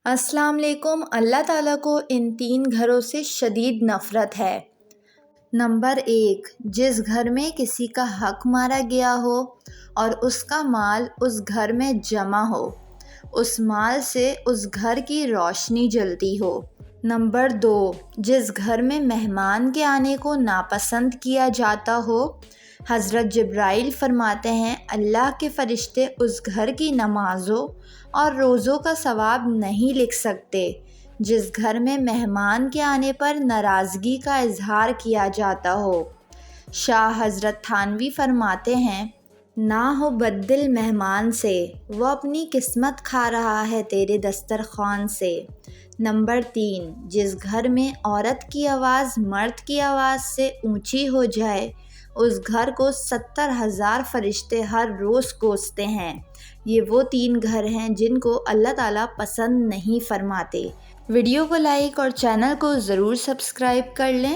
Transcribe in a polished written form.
السلام علیکم۔ اللہ تعالیٰ کو ان 3 گھروں سے شدید نفرت ہے۔ نمبر 1، جس گھر میں کسی کا حق مارا گیا ہو اور اس کا مال اس گھر میں جمع ہو، اس مال سے اس گھر کی روشنی جلتی ہو۔ نمبر 2، جس گھر میں مہمان کے آنے کو ناپسند کیا جاتا ہو۔ حضرت جبرائیل فرماتے ہیں اللہ کے فرشتے اس گھر کی نمازوں اور روزوں کا ثواب نہیں لکھ سکتے۔ جس گھر میں مہمان کے آنے پر ناراضگی کا اظہار کیا جاتا ہو۔ شاہ حضرت تھانوی فرماتے ہیں نہ ہو بددل مہمان سے، وہ اپنی قسمت کھا رہا ہے تیرے دسترخوان سے۔ نمبر 3، جس گھر میں عورت کی آواز مرد کی آواز سے اونچی ہو جائے، اس گھر کو 70,000 فرشتے ہر روز کوستے ہیں۔ یہ وہ 3 گھر ہیں جن کو اللہ تعالیٰ پسند نہیں فرماتے۔ ویڈیو کو لائک اور چینل کو ضرور سبسکرائب کر لیں۔